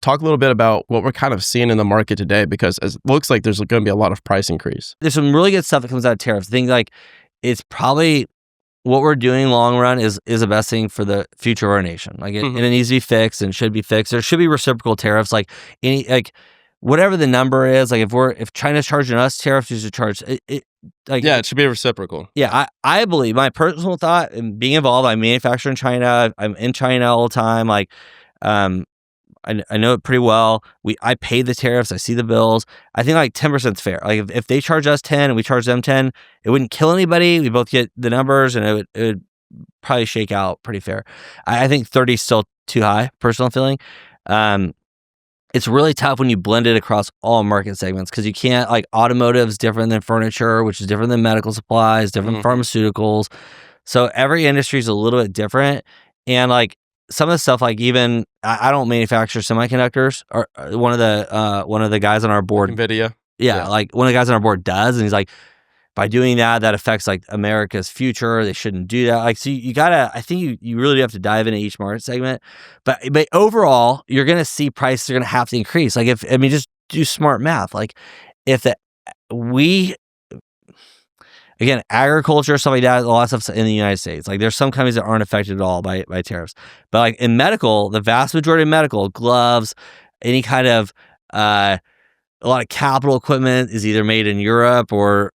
talk a little bit about what we're kind of seeing in the market today, because it looks like there's going to be a lot of price increase. There's some really good stuff that comes out of tariffs. I think like it's probably what we're doing long run is the best thing for the future of our nation. Like and it needs to be fixed and should be fixed. There should be reciprocal tariffs. Like whatever the number is, like if China's charging us tariffs, you should charge it. Like it should be reciprocal. Yeah, I believe, my personal thought, and being involved, I manufacture in China. I'm in China all the time. Like, I know it pretty well. I pay the tariffs. I see the bills. I think like 10% is fair. Like if they charge us 10 and we charge them 10, it wouldn't kill anybody. We both get the numbers, and it would probably shake out pretty fair. I think 30 is still too high. Personal feeling. It's really tough when you blend it across all market segments, because you can't, like, automotive's different than furniture, which is different than medical supplies, different than pharmaceuticals. So every industry is a little bit different. And like some of the stuff, like even I don't manufacture semiconductors, or one of the guys on our board, NVIDIA. Yeah, like one of the guys on our board does, and he's like, by doing that affects like America's future. They shouldn't do that. Like, so you gotta, I think you really do have to dive into each market segment. But overall, you're gonna see prices are gonna have to increase. Like just do smart math. Like again, agriculture, stuff like that, a lot of stuff in the United States. Like there's some companies that aren't affected at all by tariffs. But like in medical, the vast majority of medical, gloves, any kind of a lot of capital equipment is either made in Europe or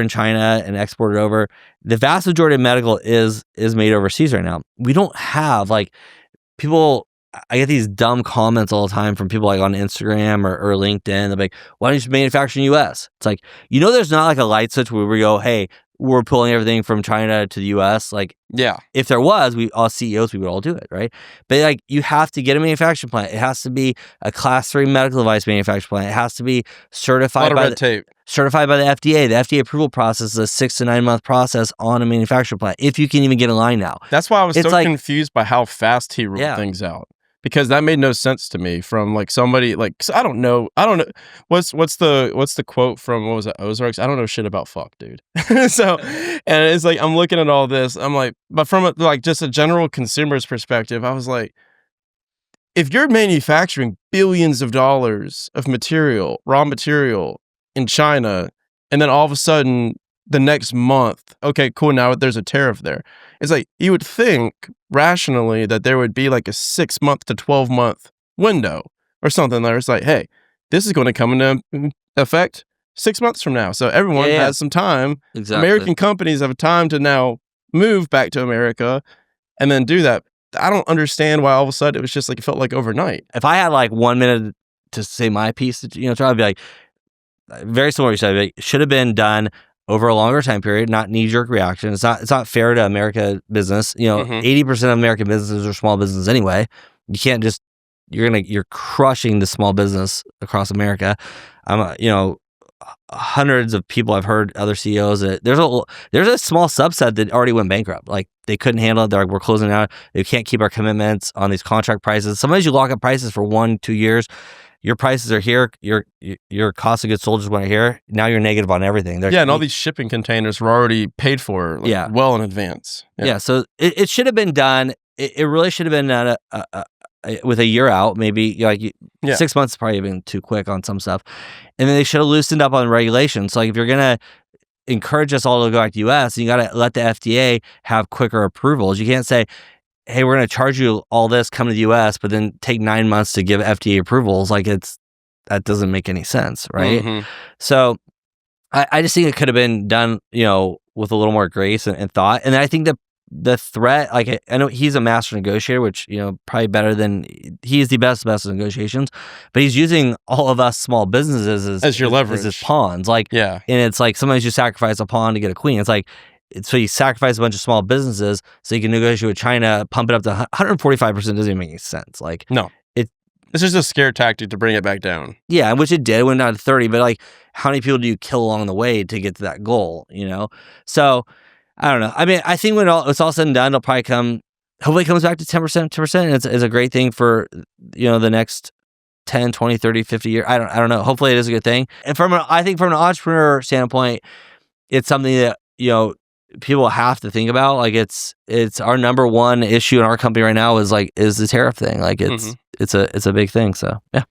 in China and exported over. The vast majority of medical is made overseas right now. We don't have, like, people. I get these dumb comments all the time from people like on Instagram or LinkedIn. They're like, "Why don't you manufacture in the U.S.?" It's like, there's not like a light switch where we go, "Hey, we're pulling everything from China to the U.S." Like, yeah, if there was, we all CEOs, we would all do it, right? But like, you have to get a manufacturing plant. It has to be a Class 3 medical device manufacturing plant. It has to be certified by certified by the FDA. The FDA approval process is a 6 to 9 month process on a manufacturing plant, if you can even get a line now. That's why I was so confused by how fast he ruled things out. Because that made no sense to me from like somebody like, I don't know what's the quote from, what was it, Ozarks? I don't know shit about fuck, dude. So, and it's like, I'm looking at all this, I'm like, but from just a general consumer's perspective, I was like, if you're manufacturing billions of dollars of raw material in China, and then all of a sudden the next month, okay, cool, now there's a tariff there. It's like, you would think rationally that there would be like a 6 month to 12 month window or something there. It's like, hey, this is going to come into effect 6 months from now. So everyone has some time. Exactly. American companies have time to now move back to America and then do that. I don't understand why all of a sudden it was just like, it felt like overnight. If I had like 1 minute to say my piece, try to be like, very similar to what you said, like, should have been done over a longer time period, not knee-jerk reaction. It's not fair to America business. 80% of American businesses are small business anyway. You can't just, you're crushing the small business across America. Hundreds of people, I've heard other CEOs that there's a small subset that already went bankrupt. Like, they couldn't handle it. They're like, we're closing out. They can't keep our commitments on these contract prices. Sometimes you lock up prices for 1-2 years. Your prices are here. Your cost of goods sold just went here. Now you're negative on everything. And all these shipping containers were already paid for well in advance. Yeah, so it should have been done. It really should have been done with a year out, maybe. 6 months probably been too quick on some stuff. And then they should have loosened up on regulations. So like, if you're going to encourage us all to go back to the U.S., you got to let the FDA have quicker approvals. You can't say, hey, we're going to charge you all this, come to the U.S., but then take 9 months to give FDA approvals. Like, that doesn't make any sense, right? Mm-hmm. So I just think it could have been done, with a little more grace and thought. And I think the threat, like, I know he's a master negotiator, which, probably better than, he's the best at negotiations, but he's using all of us small businesses as your leverage, as his pawns. Like, and it's like, sometimes you sacrifice a pawn to get a queen. It's like, so you sacrifice a bunch of small businesses so you can negotiate with China, pump it up to 145%. Doesn't even make any sense. Like, no, it's just a scare tactic to bring it back down. Yeah, which it did. It went down to 30, but like, how many people do you kill along the way to get to that goal? So I don't know. I mean, I think when it's all said and done, it'll probably hopefully it comes back to 10%. 10% it's a great thing for the next 10, 20, 30, 50 years. I don't know. Hopefully it is a good thing. And I think from an entrepreneur standpoint, it's something that people have to think about. Like, it's our number one issue in our company right now is the tariff thing. Like, it's it's a big thing. So yeah.